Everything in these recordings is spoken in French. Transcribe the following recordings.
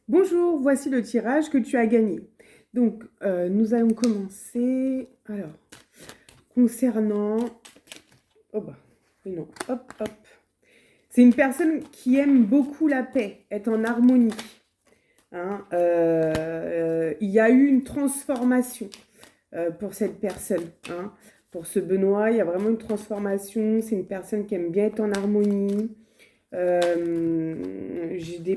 Bonjour, voici le tirage que tu as gagné. Donc, nous allons commencer. Alors, concernant... Oh bah, non, hop, hop. C'est une personne qui aime beaucoup la paix, être en harmonie. Hein. Il y a eu une transformation pour cette personne. Hein. Pour ce Benoît, il y a vraiment une transformation. C'est une personne qui aime bien être en harmonie. J'ai des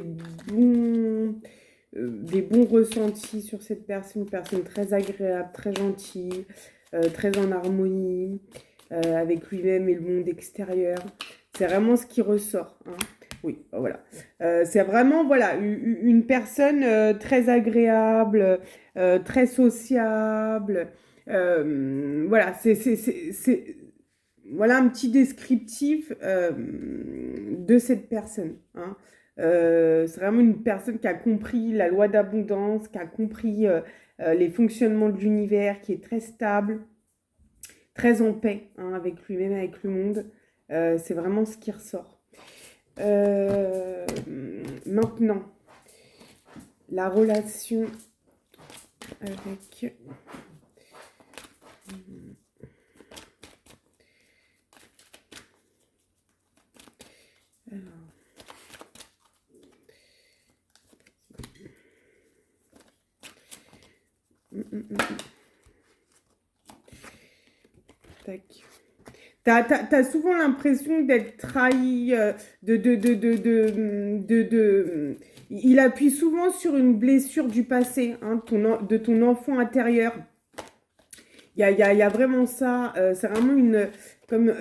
bons ressentis sur cette personne, une personne très agréable, très gentille, très en harmonie avec lui-même et le monde extérieur. C'est vraiment ce qui ressort. Hein. Oui, voilà. C'est vraiment voilà, une personne très agréable, très sociable. Voilà, voilà un petit descriptif de cette personne. Hein. C'est vraiment une personne qui a compris la loi d'abondance, qui a compris les fonctionnements de l'univers, qui est très stable, très en paix hein, avec lui-même, avec le monde. C'est vraiment ce qui ressort. Maintenant, la relation avec... Alors, tac. T'as souvent l'impression d'être trahi, il appuie souvent sur une blessure du passé, hein, de ton enfant intérieur. Il y a vraiment ça. C'est vraiment comme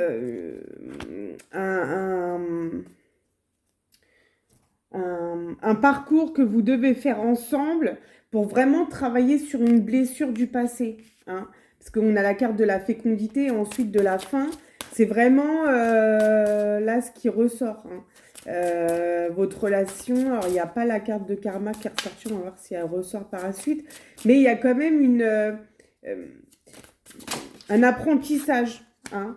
un parcours que vous devez faire ensemble pour vraiment travailler sur une blessure du passé. Hein, parce qu'on a la carte de la fécondité et ensuite de la fin. C'est vraiment là ce qui ressort. Hein. Votre relation, alors il n'y a pas la carte de karma qui est ressortie, on va voir si elle ressort par la suite. Mais il y a quand même un apprentissage. Hein.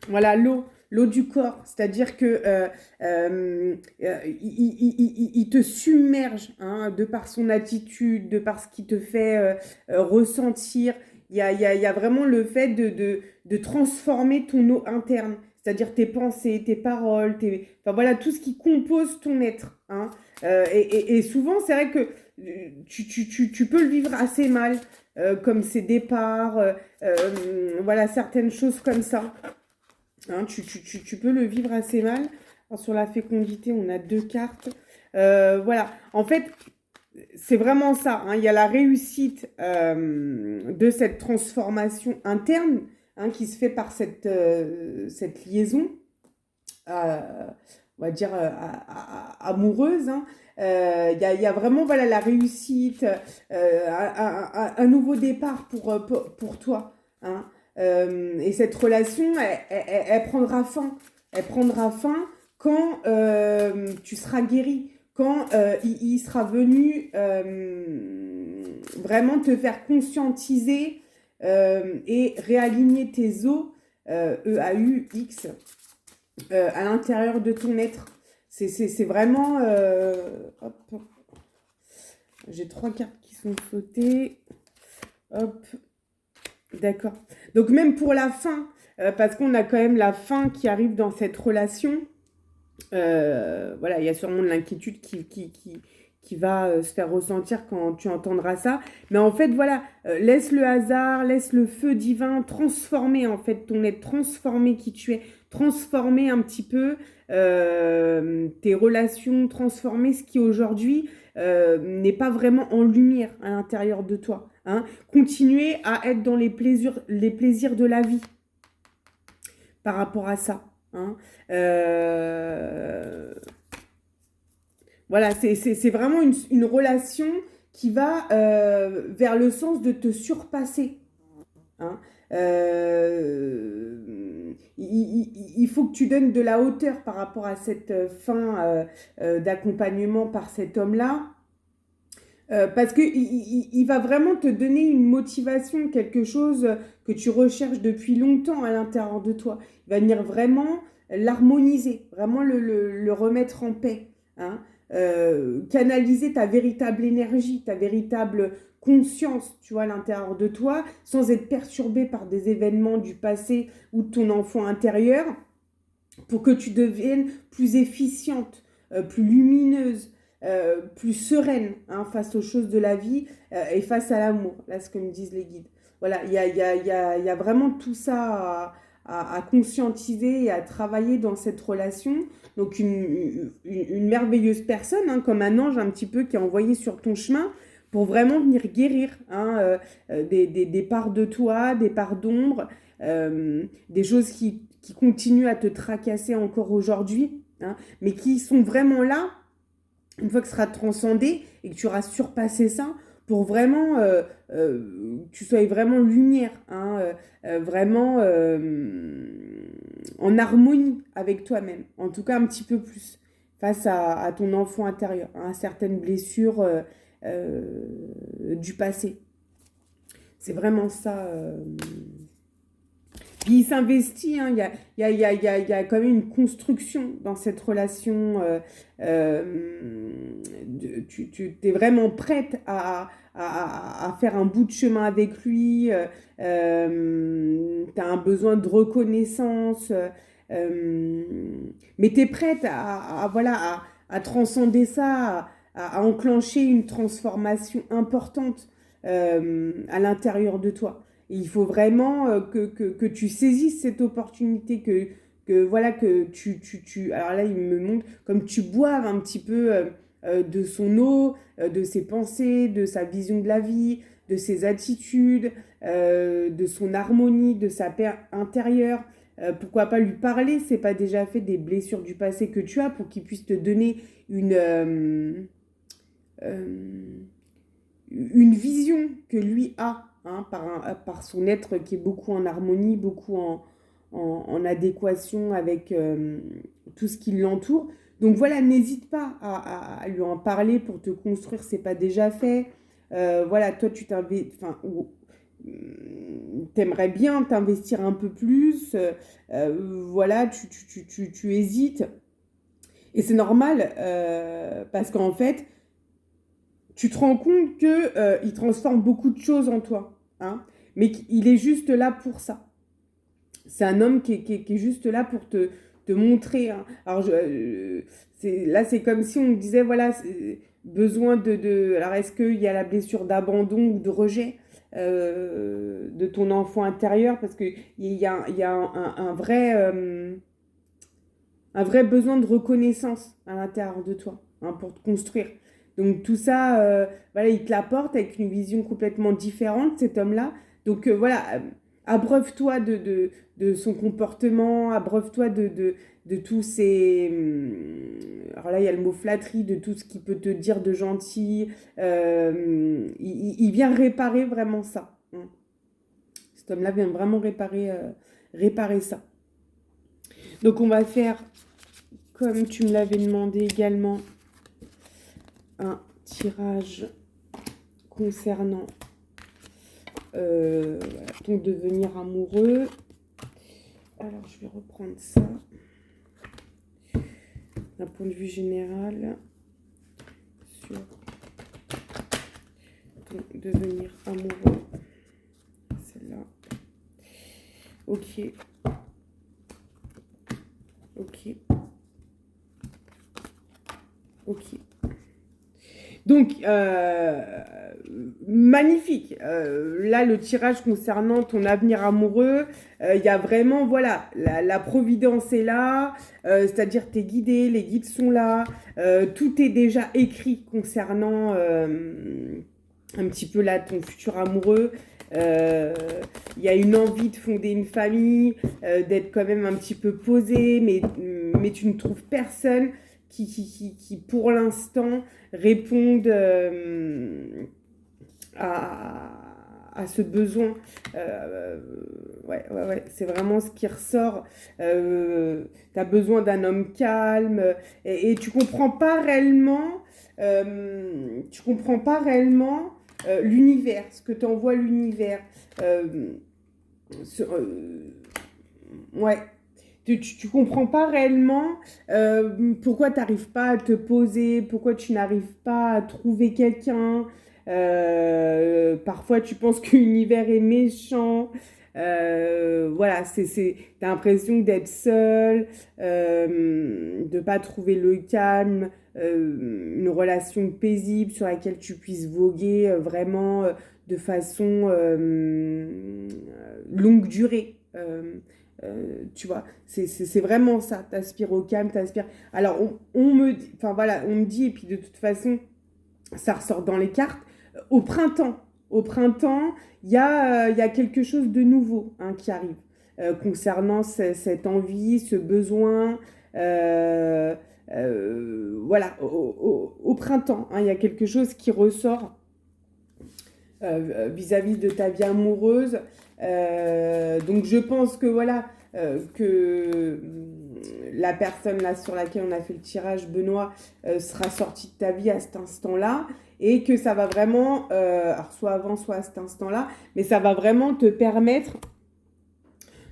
Voilà, l'eau du corps, c'est-à-dire que il te submerge hein, de par son attitude, de par ce qu'il te fait ressentir. Il y a vraiment le fait de transformer ton eau interne, c'est-à-dire tes pensées, tes paroles, enfin voilà, tout ce qui compose ton être. Hein. Et souvent, c'est vrai que tu peux le vivre assez mal, comme ces départs, voilà, certaines choses comme ça. Hein, tu peux le vivre assez mal. Alors, sur la fécondité, on a deux cartes. Voilà, en fait, c'est vraiment ça. Hein. Il y a la réussite de cette transformation interne hein, qui se fait par cette liaison, on va dire, amoureuse. Hein. Il y a vraiment voilà, la réussite, un nouveau départ pour toi. Hein. Et cette relation, elle prendra fin. Elle prendra fin quand tu seras guéri, quand il sera venu vraiment te faire conscientiser et réaligner tes os, EAUX, à l'intérieur de ton être. C'est vraiment... hop, j'ai trois cartes qui sont sautées. Hop, d'accord. Donc même pour la fin, parce qu'on a quand même la fin qui arrive dans cette relation, voilà, il y a sûrement de l'inquiétude qui va se faire ressentir quand tu entendras ça. Mais en fait, voilà, laisse le hasard, laisse le feu divin transformer en fait ton être, transformer qui tu es, transformer un petit peu tes relations, transformer ce qui aujourd'hui n'est pas vraiment en lumière à l'intérieur de toi. Hein. Continuer à être dans les plaisirs de la vie par rapport à ça. Hein. Voilà, c'est vraiment une relation qui va vers le sens de te surpasser. Hein. Il faut que tu donnes de la hauteur par rapport à cette fin d'accompagnement par cet homme-là. Parce qu'il va vraiment te donner une motivation, quelque chose que tu recherches depuis longtemps à l'intérieur de toi. Il va venir vraiment l'harmoniser, vraiment le remettre en paix. Hein. canaliser ta véritable énergie, ta véritable conscience, tu vois, à l'intérieur de toi, sans être perturbé par des événements du passé ou de ton enfant intérieur, pour que tu deviennes plus efficiente, plus lumineuse, plus sereine hein, face aux choses de la vie et face à l'amour. Là, ce que me disent les guides. Voilà, il y a vraiment tout ça à conscientiser et à travailler dans cette relation. Donc, une merveilleuse personne, hein, comme un ange un petit peu qui est envoyé sur ton chemin pour vraiment venir guérir hein, des parts de toi, des parts d'ombre, des choses qui continuent à te tracasser encore aujourd'hui, hein, mais qui sont vraiment là, une fois que ce sera transcendé et que tu auras surpassé ça, pour vraiment que tu sois vraiment lumière, hein, vraiment en harmonie avec toi-même, en tout cas un petit peu plus, face à ton enfant intérieur, hein, à certaines blessures du passé. C'est vraiment ça. Puis il s'investit, hein, il y a quand même une construction dans cette relation. Tu es vraiment prête à faire un bout de chemin avec lui. Tu as un besoin de reconnaissance. Mais tu es prête voilà, à transcender ça, à enclencher une transformation importante à l'intérieur de toi. Et il faut vraiment que tu saisisses cette opportunité, voilà, que alors là, il me montre comme tu boives un petit peu de son eau, de ses pensées, de sa vision de la vie, de ses attitudes, de son harmonie, de sa paix intérieure. Pourquoi pas lui parler, c'est pas déjà fait des blessures du passé que tu as pour qu'il puisse te donner une vision que lui a hein, par son être qui est beaucoup en harmonie, beaucoup en adéquation avec tout ce qui l'entoure. Donc voilà, n'hésite pas à lui en parler pour te construire, c'est pas déjà fait. Voilà, toi tu t'investis, enfin, t'aimerais bien t'investir un peu plus, voilà, tu hésites. Et c'est normal, parce qu'en fait, tu te rends compte qu'il transforme beaucoup de choses en toi, hein, mais qu'il est juste là pour ça. C'est un homme qui est juste là pour te montrer. Hein. Alors, là, c'est comme si on me disait, voilà, besoin alors, est-ce qu'il y a la blessure d'abandon ou de rejet de ton enfant intérieur? Parce qu'il y a un vrai besoin de reconnaissance à l'intérieur de toi, hein, pour te construire. Donc tout ça, voilà, il te l'apporte avec une vision complètement différente, cet homme-là. Donc voilà, abreuve-toi de son comportement, abreuve-toi de tous ces... alors là, il y a le mot flatterie, de tout ce qu'il peut te dire de gentil. Il vient réparer vraiment ça. Hein. Cet homme-là vient vraiment réparer ça. Donc on va faire, comme tu me l'avais demandé également, un tirage concernant ton devenir amoureux. Alors je vais reprendre ça d'un point de vue général sur ton devenir amoureux. Celle-là. Ok. Donc, magnifique. Là, le tirage concernant ton avenir amoureux, il y a vraiment, voilà, la providence est là, c'est-à-dire t'es guidé, les guides sont là, tout est déjà écrit concernant un petit peu là ton futur amoureux. Il y a une envie de fonder une famille, d'être quand même un petit peu posé, mais tu ne trouves personne qui pour l'instant répondent à ce besoin. Ouais, c'est vraiment ce qui ressort. Tu as besoin d'un homme calme et tu comprends pas réellement l'univers, ce que t'envoie l'univers. Ouais. Tu comprends pas réellement pourquoi tu n'arrives pas à te poser, pourquoi tu n'arrives pas à trouver quelqu'un. Parfois, tu penses que l'univers est méchant. Voilà, t'as l'impression d'être seul, de pas trouver le calme, une relation paisible sur laquelle tu puisses voguer vraiment de façon longue durée. Tu vois, c'est vraiment ça. T'aspires au calme, t'aspires. Alors, on me dit, enfin voilà, on me dit, et puis de toute façon, ça ressort dans les cartes, au printemps. Au printemps, il y a quelque chose de nouveau hein, qui arrive concernant cette envie, ce besoin. Voilà, au printemps, hein, il y a quelque chose qui ressort vis-à-vis de ta vie amoureuse. Donc je pense que voilà, que la personne là sur laquelle on a fait le tirage, Benoît, sera sortie de ta vie à cet instant-là et que ça va vraiment, alors soit avant, soit à cet instant-là, mais ça va vraiment te permettre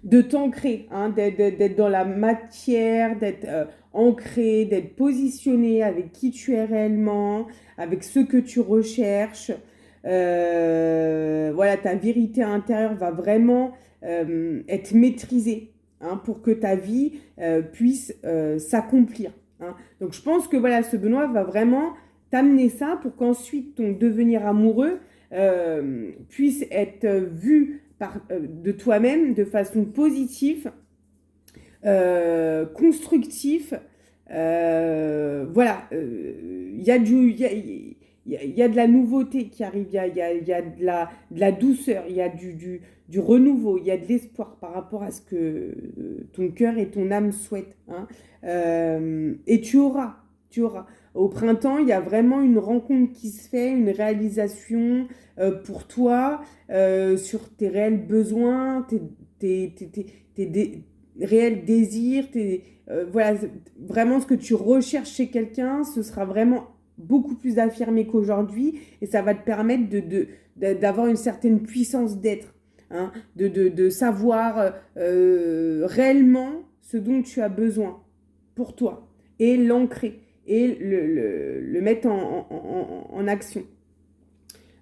de t'ancrer, hein, d'être dans la matière, d'être ancré, d'être positionné avec qui tu es réellement, avec ce que tu recherches. Voilà, ta vérité intérieure va vraiment être maîtrisée hein, pour que ta vie puisse s'accomplir. Hein. Donc je pense que voilà, ce Benoît va vraiment t'amener ça pour qu'ensuite ton devenir amoureux puisse être vu de toi-même de façon positive, constructive. Voilà, il y a de la nouveauté qui arrive, il y a de la douceur, il y a du renouveau, il y a de l'espoir par rapport à ce que ton cœur et ton âme souhaitent. Hein. Et tu auras. Au printemps, il y a vraiment une rencontre qui se fait, une réalisation pour toi sur tes réels besoins, tes réels désirs, voilà, vraiment ce que tu recherches chez quelqu'un, ce sera vraiment beaucoup plus affirmé qu'aujourd'hui et ça va te permettre d'avoir une certaine puissance d'être, hein, de savoir réellement ce dont tu as besoin pour toi et l'ancrer et le mettre en action.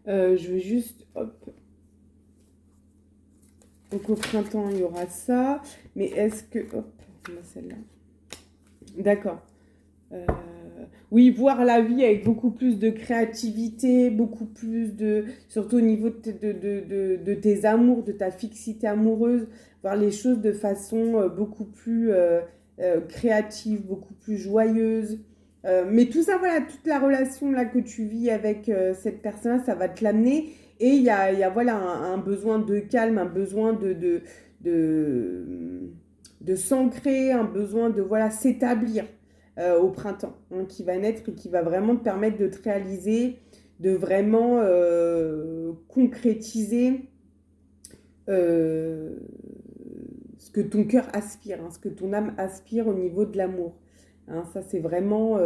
Je vais juste, hop. Donc au printemps, il y aura ça. Mais est-ce que... Hop, celle-là. D'accord. Oui, voir la vie avec beaucoup plus de créativité, beaucoup plus de... Surtout au niveau de tes amours, de ta fixité amoureuse. Voir les choses de façon beaucoup plus créative, beaucoup plus joyeuse. Mais tout ça, voilà, toute la relation là que tu vis avec cette personne, ça va te l'amener. Et il y a voilà, un besoin de calme, un besoin de s'ancrer, un besoin de voilà, s'établir au printemps, hein, qui va naître et qui va vraiment te permettre de te réaliser, de vraiment concrétiser ce que ton cœur aspire, hein, ce que ton âme aspire au niveau de l'amour. Hein, ça, c'est vraiment...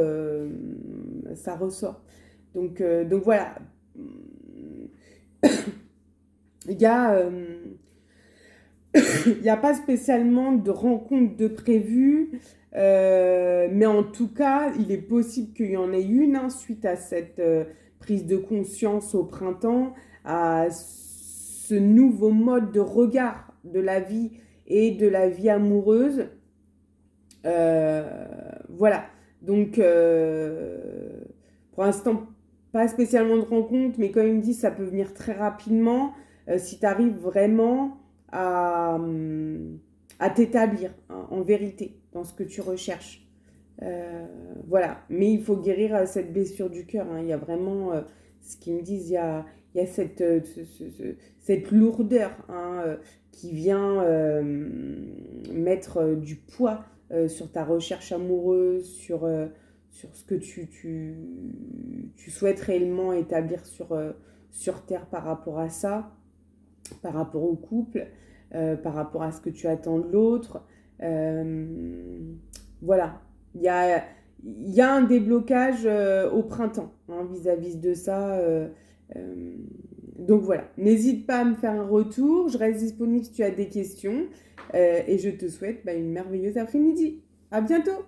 ça ressort. Donc voilà. Il y a... Il n'y a pas spécialement de rencontre de prévu, mais en tout cas, il est possible qu'il y en ait une hein, suite à cette prise de conscience au printemps, à ce nouveau mode de regard de la vie et de la vie amoureuse. Voilà, donc pour l'instant, pas spécialement de rencontre, mais comme il me dit, ça peut venir très rapidement si tu arrives vraiment à t'établir hein, en vérité dans ce que tu recherches. Voilà, mais il faut guérir cette blessure du cœur. Hein. Il y a vraiment, ce qu'ils me disent, il y a cette lourdeur hein, qui vient mettre du poids sur ta recherche amoureuse, sur ce que tu souhaites réellement établir sur Terre par rapport à ça, par rapport au couple, par rapport à ce que tu attends de l'autre. Voilà, il y a un déblocage au printemps hein, vis-à-vis de ça. Donc voilà, n'hésite pas à me faire un retour, je reste disponible si tu as des questions. Et je te souhaite une merveilleuse après-midi. À bientôt!